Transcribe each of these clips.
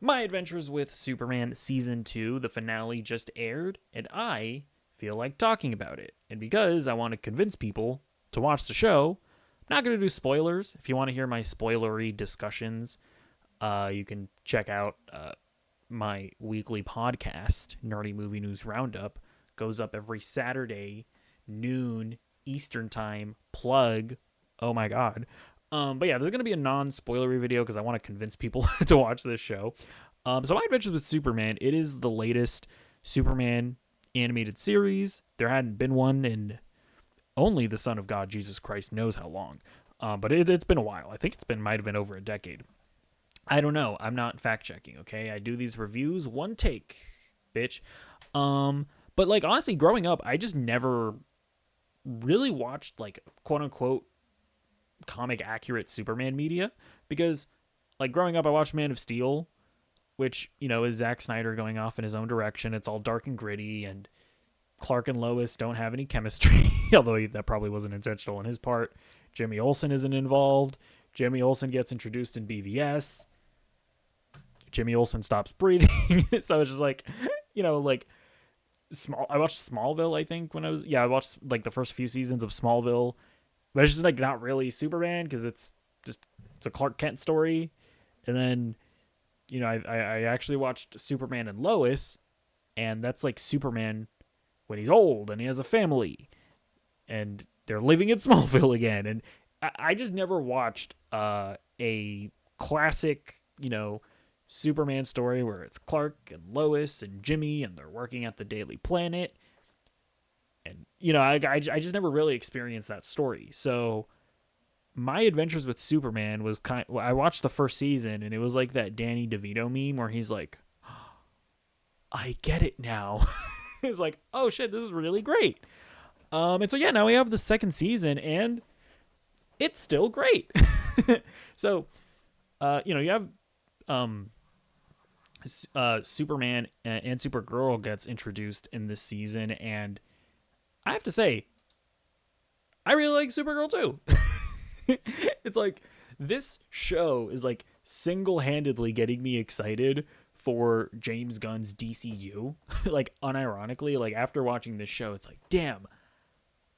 My Adventures with Superman Season 2, the finale just aired, and I feel like talking about it. And because I want to convince people to watch the show, I'm not going to do spoilers. If you want to hear my spoilery discussions, you can check out my weekly podcast, Nerdy Movie News Roundup. Goes up every Saturday, noon Eastern Time. Plug. Oh my God. But yeah, there's going to be a non-spoilery video because I want to convince people to watch this show. So My Adventures with Superman, it is the latest Superman animated series. There hadn't been one in only the Son of God, Jesus Christ, knows how long. But it's been a while. I think might have been over a decade. I don't know. I'm not fact checking. Okay, I do these reviews one take, bitch. But like honestly, growing up, I just never really watched like quote unquote comic accurate Superman media because like growing up, I watched Man of Steel, which is Zack Snyder going off in his own direction. It's all dark and gritty, and Clark and Lois don't have any chemistry, although that probably wasn't intentional on his part. Jimmy Olsen isn't involved. Jimmy Olsen gets introduced in BVS. Jimmy Olsen stops breathing. So it's just like, like small. I watched Smallville, I think, I watched like the first few seasons of Smallville, but it's just like not really Superman because it's a Clark Kent story. And then, I actually watched Superman and Lois, and that's like Superman when he's old and he has a family and they're living in Smallville again. And I just never watched a classic, Superman story where it's Clark and Lois and Jimmy and they're working at the Daily Planet. And, I just never really experienced that story. So My Adventures with Superman was I watched the first season and it was like that Danny DeVito meme where he's like, I get it now. It's like, oh shit, this is really great. And so yeah, now we have the second season and it's still great. So, you have Superman and Supergirl gets introduced in this season, and I have to say, I really like Supergirl too. It's like this show is like single-handedly getting me excited for James Gunn's DCU. Like unironically, like after watching this show, it's like, damn,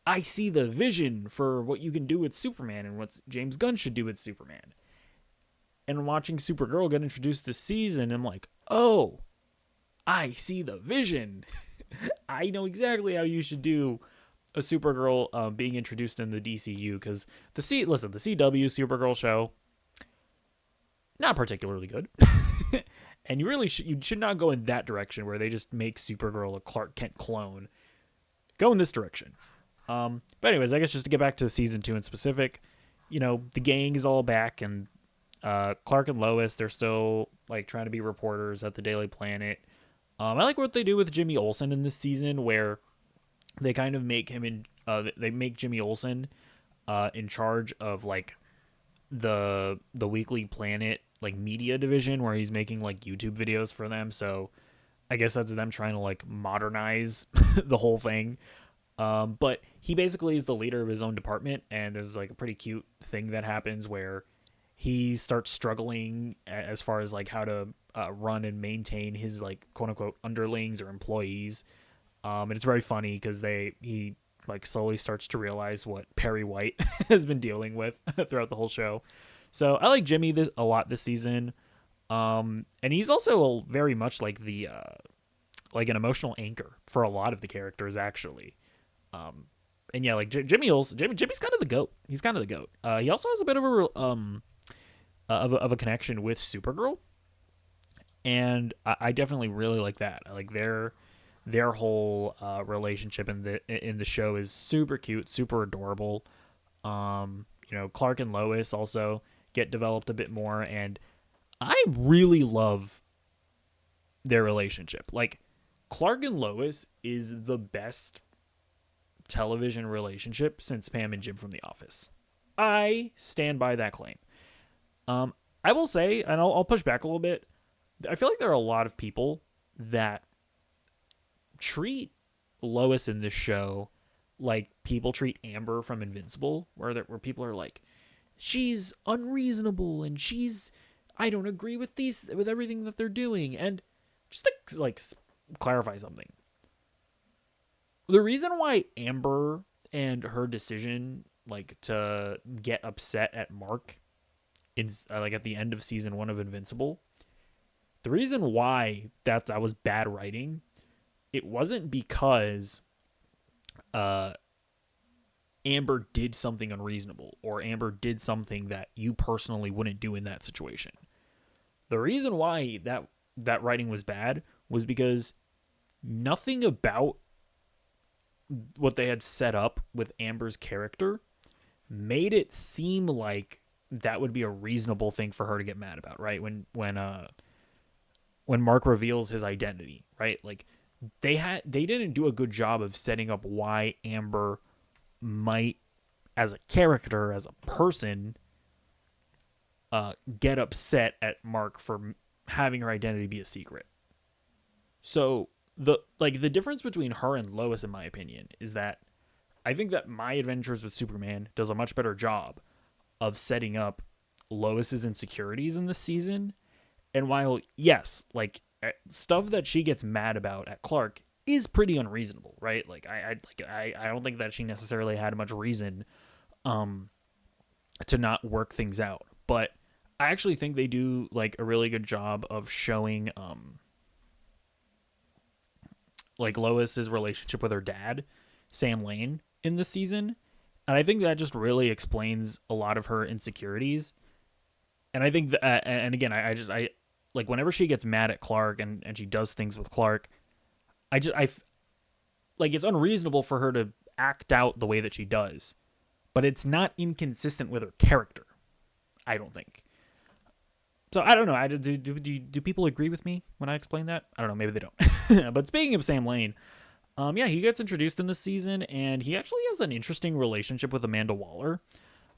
I see the vision for what you can do with Superman and what James Gunn should do with Superman. And watching Supergirl get introduced this season, I'm like, oh, I see the vision. I know exactly how you should do a Supergirl being introduced in the DCU because the CW Supergirl show, not particularly good. And you should not go in that direction where they just make Supergirl a Clark Kent clone. Go in this direction. But anyways, I guess just to get back to season 2 in specific, the gang is all back, and Clark and Lois, they're still like trying to be reporters at the Daily Planet. I like what they do with Jimmy Olsen in this season, where they kind of make they make Jimmy Olsen in charge of like the Weekly Planet like media division, where he's making like YouTube videos for them. So I guess that's them trying to like modernize the whole thing. But he basically is the leader of his own department, and there's like a pretty cute thing that happens where he starts struggling as far as like how to run and maintain his like quote unquote underlings or employees. And it's very funny because he like slowly starts to realize what Perry White has been dealing with throughout the whole show. So I like Jimmy a lot this season. And he's also very much like the like an emotional anchor for a lot of the characters actually. And yeah, like Jimmy's kind of the goat. He's kind of the goat. He also has a bit of a connection with Supergirl, and I definitely really like that. I like their whole relationship in the show is super cute, super adorable. Clark and Lois also get developed a bit more, and I really love their relationship. Like Clark and Lois is the best television relationship since Pam and Jim from The Office. I stand by that claim. I will say, and I'll push back a little bit, I feel like there are a lot of people that treat Lois in this show like people treat Amber from Invincible, where people are like, she's unreasonable and she's I don't agree with everything that they're doing. And just to like clarify something, the reason why Amber and her decision like to get upset at Mark in like at the end of season 1 of Invincible, the reason why that was bad writing, it wasn't because Amber did something unreasonable or Amber did something that you personally wouldn't do in that situation. The reason why that writing was bad was because nothing about what they had set up with Amber's character made it seem like that would be a reasonable thing for her to get mad about, right? When Mark reveals his identity, right? Like they didn't do a good job of setting up why Amber might, as a character, as a person, get upset at Mark for having her identity be a secret. So the difference between her and Lois, in my opinion, is that I think that My Adventures with Superman does a much better job of setting up Lois's insecurities in this season. And while, yes, like stuff that she gets mad about at Clark is pretty unreasonable, right? Like I don't think that she necessarily had much reason to not work things out. But I actually think they do like a really good job of showing like Lois's relationship with her dad, Sam Lane, in this season. And I think that just really explains a lot of her insecurities. And I think that, and again, I like whenever she gets mad at Clark and she does things with Clark, I like it's unreasonable for her to act out the way that she does, but it's not inconsistent with her character, I don't think. So I don't know. Do people agree with me when I explain that? I don't know. Maybe they don't. But speaking of Sam Lane, yeah, he gets introduced in this season, and he actually has an interesting relationship with Amanda Waller.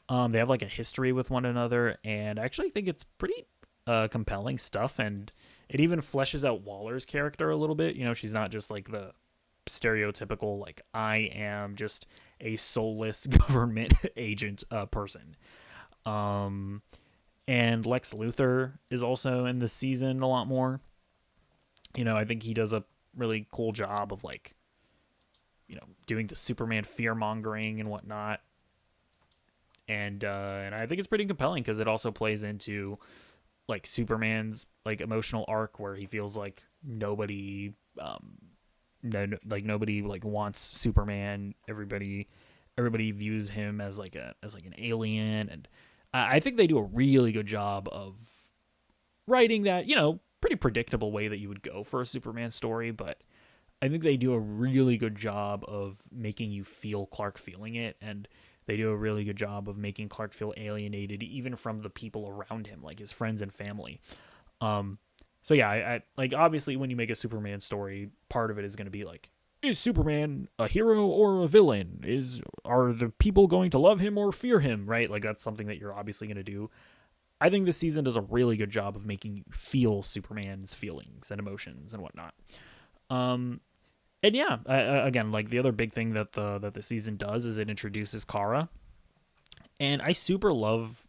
They have like a history with one another, and I actually think it's pretty compelling stuff, and it even fleshes out Waller's character a little bit. You know, she's not just like the stereotypical like I am just a soulless government agent person. And Lex Luthor is also in this season a lot more. You know, I think he does a really cool job of like, you know, doing the Superman fear mongering and whatnot. And I think it's pretty compelling because it also plays into like Superman's like emotional arc where he feels like nobody nobody like wants Superman. Everybody views him as like an alien, and I think they do a really good job of writing that, you know, pretty predictable way that you would go for a Superman story, but I think they do a really good job of making you feel Clark feeling it, and they do a really good job of making Clark feel alienated even from the people around him, like his friends and family. So yeah, I like obviously when you make a Superman story, part of it is going to be like, is Superman a hero or a villain? Are the people going to love him or fear him, right? Like that's something that you're obviously going to do. I think this season does a really good job of making you feel Superman's feelings and emotions and whatnot. And yeah, again, like the other big thing that the season does is it introduces Kara, and I super love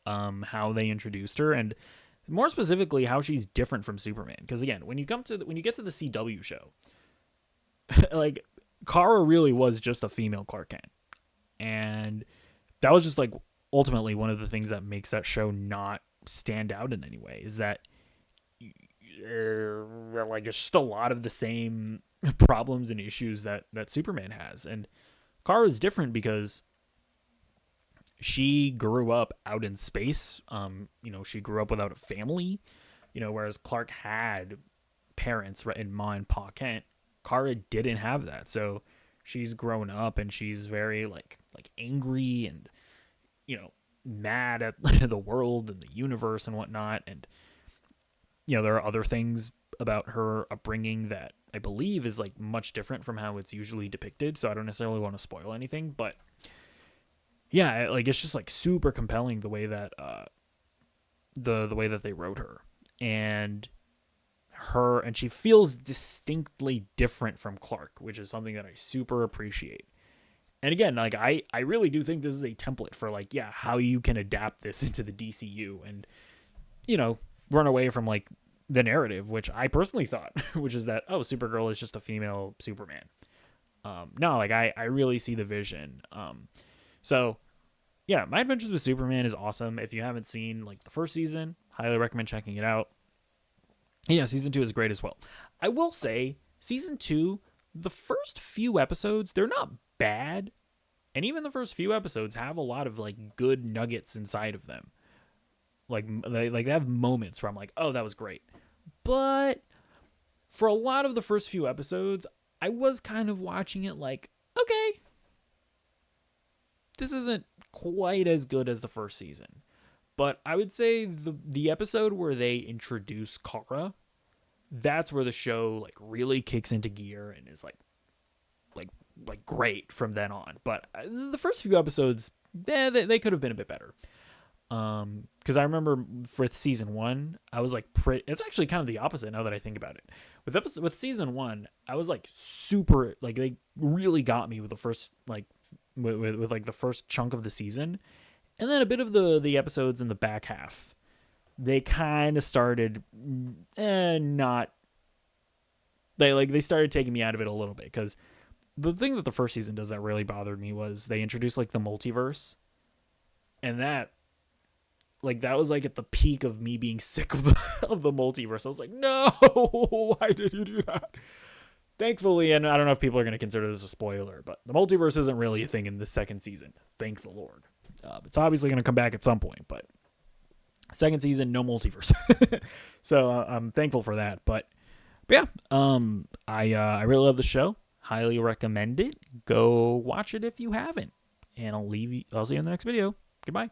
how they introduced her, and more specifically how she's different from Superman. Because again, when you get to the CW show, like Kara really was just a female Clark Kent, and that was just like ultimately one of the things that makes that show not stand out in any way, is that like it's just a lot of the same problems and issues that Superman has. And Kara is different because she grew up out in space. You know, she grew up without a family, you know, whereas Clark had parents, right, in Ma and Pa Kent. Kara didn't have that. So she's grown up and she's very like angry and, you know, mad at the world and the universe and whatnot. And, you know, there are other things about her upbringing that I believe is like much different from how it's usually depicted. So I don't necessarily want to spoil anything, but yeah, like it's just like super compelling the way that the way that they wrote her, and she feels distinctly different from Clark, which is something that I super appreciate. And again, like I really do think this is a template for like, yeah, how you can adapt this into the DCU. And run away from like the narrative, which I personally thought, which is that, oh, Supergirl is just a female Superman. No, like I really see the vision. So yeah, My Adventures with Superman is awesome. If you haven't seen like the first season, highly recommend checking it out. Yeah, season 2 is great as well. I will say season 2, the first few episodes, they're not bad. And even the first few episodes have a lot of like good nuggets inside of them. Like they have moments where I'm like, oh, that was great. But for a lot of the first few episodes, I was kind of watching it like, okay, this isn't quite as good as the first season. But I would say the episode where they introduce Kara, that's where the show like really kicks into gear and is like great from then on. But the first few episodes, they could have been a bit better. Because I remember for season 1, I was like, it's actually kind of the opposite now that I think about it. With season 1, I was like super, like they really got me with the first, like with like the first chunk of the season. And then a bit of the episodes in the back half, they kind of started not, they started taking me out of it a little bit. Because the thing that the first season does that really bothered me was they introduced like the multiverse. And that was like at the peak of me being sick of the multiverse. I was like, no, why did you do that? Thankfully, and I don't know if people are going to consider this a spoiler, but the multiverse isn't really a thing in the second season. Thank the Lord. It's obviously going to come back at some point, but second season, no multiverse. So I'm thankful for that. But yeah, I really love the show. Highly recommend it. Go watch it if you haven't. And I'll see you in the next video. Goodbye.